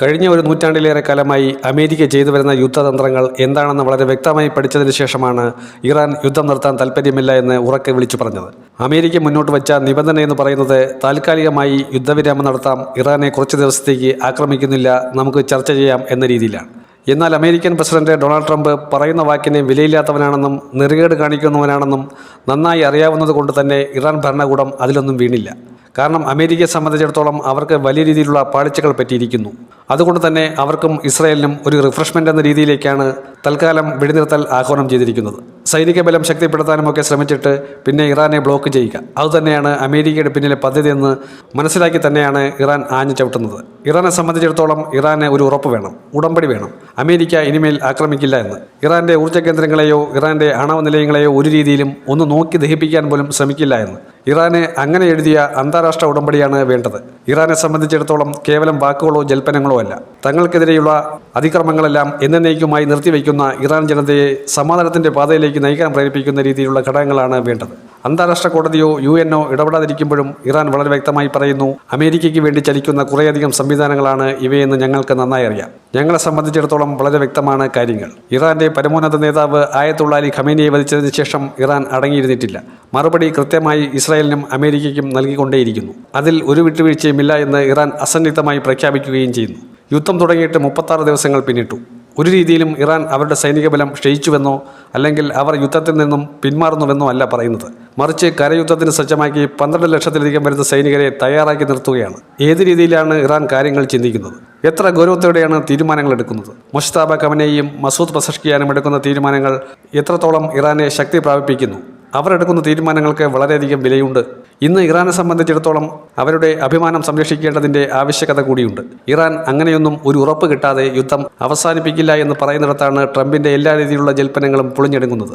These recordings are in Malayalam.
കഴിഞ്ഞ ഒരു നൂറ്റാണ്ടിലേറെ കാലമായി അമേരിക്ക ചെയ്തു വരുന്ന യുദ്ധതന്ത്രങ്ങൾ എന്താണെന്ന് വളരെ വ്യക്തമായി പഠിച്ചതിന് ശേഷമാണ് ഇറാൻ യുദ്ധം നിർത്താൻ താൽപ്പര്യമില്ല എന്ന് ഉറക്കെ വിളിച്ചു പറഞ്ഞത്. അമേരിക്ക മുന്നോട്ട് വച്ച നിബന്ധന എന്ന് പറയുന്നത് താൽക്കാലികമായി യുദ്ധവിരാമം നടത്താം, ഇറാനെ കുറച്ച് ദിവസത്തേക്ക് ആക്രമിക്കുന്നില്ല, നമുക്ക് ചർച്ച ചെയ്യാം എന്ന രീതിയിലാണ്. എന്നാൽ അമേരിക്കൻ പ്രസിഡന്റ് ഡൊണാൾഡ് ട്രംപ് പറയുന്ന വാക്കിനെ വിലയില്ലാത്തവനാണെന്നും നെറുകേട് കാണിക്കുന്നവനാണെന്നും നന്നായി അറിയാവുന്നത് കൊണ്ട് തന്നെ ഇറാൻ ഭരണകൂടം അതിലൊന്നും വീണില്ല. കാരണം അമേരിക്കയെ സംബന്ധിച്ചിടത്തോളം അവർക്ക് വലിയ രീതിയിലുള്ള പാളിച്ചകൾ പറ്റിയിരിക്കുന്നു. അതുകൊണ്ട് തന്നെ അവർക്കും ഇസ്രായേലിനും ഒരു റിഫ്രഷ്മെൻ്റ് എന്ന രീതിയിലേക്കാണ് തൽക്കാലം വെടിനിർത്തൽ ആഹ്വാനം ചെയ്തിരിക്കുന്നത്. സൈനിക ബലം ശക്തിപ്പെടുത്താനുമൊക്കെ ശ്രമിച്ചിട്ട് പിന്നെ ഇറാനെ ബ്ലോക്ക് ചെയ്യുക, അതുതന്നെയാണ് അമേരിക്കയുടെ പിന്നിലെ പദ്ധതി എന്ന് മനസ്സിലാക്കി തന്നെയാണ് ഇറാൻ ആഞ്ഞു ചവിട്ടുന്നത്. ഇറാനെ സംബന്ധിച്ചിടത്തോളം ഇറാന് ഒരു ഉറപ്പ് വേണം, ഉടമ്പടി വേണം, അമേരിക്ക ഇനിമേൽ ആക്രമിക്കില്ല എന്ന്. ഇറാൻ്റെ ഊർജ്ജ കേന്ദ്രങ്ങളെയോ ഇറാൻ്റെ ആണവ നിലയങ്ങളെയോ ഒരു രീതിയിലും ഒന്ന് നോക്കി ദഹിപ്പിക്കാൻ പോലും ശ്രമിക്കില്ല എന്ന്. ഇറാന് അങ്ങനെ എഴുതിയ അന്താരാഷ്ട്ര ഉടമ്പടിയാണ് വേണ്ടത്. ഇറാനെ സംബന്ധിച്ചിടത്തോളം കേവലം വാക്കുകളോ ജൽപ്പനങ്ങളോ അല്ല, തങ്ങൾക്കെതിരെയുള്ള അതിക്രമങ്ങളെല്ലാം എന്നേക്കുമായി നിർത്തിവെക്കുന്ന ഇറാൻ ജനതയെ സമാധാനത്തിൻ്റെ പാതയിലേക്ക് നയിക്കാൻ പ്രേരിപ്പിക്കുന്ന രീതിയിലുള്ള ഘടകങ്ങളാണ് വേണ്ടത്. അന്താരാഷ്ട്ര കോടതിയോ UN ഇടപെടാതിരിക്കുമ്പോഴും ഇറാൻ വളരെ വ്യക്തമായി പറയുന്നു, അമേരിക്കയ്ക്ക് വേണ്ടി ചലിക്കുന്ന കുറേയധികം സംവിധാനങ്ങളാണ് ഇവയെന്ന് ഞങ്ങൾക്ക് നന്നായി അറിയാം. ഞങ്ങളെ സംബന്ധിച്ചിടത്തോളം വളരെ വ്യക്തമാണ് കാര്യങ്ങൾ. ഇറാന്റെ പരമോന്നത നേതാവ് ആയത്തുള്ള അലി ഖമേനിയെ വധിച്ചതിന് ശേഷം ഇറാൻ അടങ്ങിയിരുന്നിട്ടില്ല. മറുപടി കൃത്യമായി ഇസ്രായേലിനും അമേരിക്കയ്ക്കും നൽകിക്കൊണ്ടേയിരിക്കുന്നു. അതിൽ ഒരു വിട്ടുവീഴ്ചയുമില്ല എന്ന് ഇറാൻ അസന്നിഗ്ധമായി പ്രഖ്യാപിക്കുകയും ചെയ്യുന്നു. യുദ്ധം തുടങ്ങിയിട്ട് 36 ദിവസങ്ങൾ പിന്നിട്ടു. ഒരു രീതിയിലും ഇറാൻ അവരുടെ സൈനിക ബലം ക്ഷയിച്ചുവെന്നോ അല്ലെങ്കിൽ അവർ യുദ്ധത്തിൽ നിന്നും പിന്മാറുന്നുവെന്നോ അല്ല പറയുന്നത്. മറിച്ച് കരയുദ്ധത്തിന് സജ്ജമാക്കി 12 ലക്ഷത്തിലധികം വരുന്ന സൈനികരെ തയ്യാറാക്കി നിർത്തുകയാണ്. ഏത് രീതിയിലാണ് ഇറാൻ കാര്യങ്ങൾ ചിന്തിക്കുന്നത്? എത്ര ഗൗരവത്തോടെയാണ് തീരുമാനങ്ങൾ എടുക്കുന്നത്? മുജ്തബ ഖമനേയിയും മസൂദ് പെസഷ്കിയാനും എടുക്കുന്ന തീരുമാനങ്ങൾ എത്രത്തോളം ഇറാനെ ശക്തി പ്രാപിപ്പിക്കുന്നു? അവർ എടുക്കുന്ന തീരുമാനങ്ങൾക്ക് വളരെയധികം വിലയുണ്ട്. ഇന്ന് ഇറാനെ സംബന്ധിച്ചിടത്തോളം അവരുടെ അഭിമാനം സംരക്ഷിക്കേണ്ടതിൻ്റെ ആവശ്യകത കൂടിയുണ്ട്. ഇറാൻ അങ്ങനെയൊന്നും ഒരു ഉറപ്പ് കിട്ടാതെ യുദ്ധം അവസാനിപ്പിക്കില്ല എന്ന് പറയുന്നിടത്താണ് ട്രംപിൻ്റെ എല്ലാ രീതിയിലുള്ള ജൽപ്പനങ്ങളും പൊളിഞ്ഞെടുക്കുന്നത്.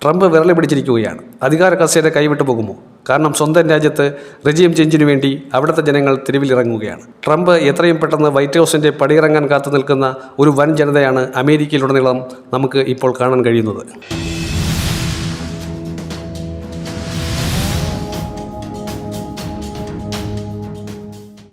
ട്രംപ് വിരളി പിടിച്ചിരിക്കുകയാണ്. അധികാര കസേര കൈവിട്ടു പോകുമോ? കാരണം സ്വന്തം രാജ്യത്ത് റെജീം ചേഞ്ചിനു വേണ്ടി അവിടുത്തെ ജനങ്ങൾ തെരുവിലിറങ്ങുകയാണ്. ട്രംപ് എത്രയും പെട്ടെന്ന് വൈറ്റ് ഹൗസിൻ്റെ പടിയിറങ്ങാൻ കാത്തു നിൽക്കുന്ന ഒരു വൻ ജനതയാണ് അമേരിക്കയിലുടനീളം നമുക്ക് ഇപ്പോൾ കാണാൻ കഴിയുന്നത്.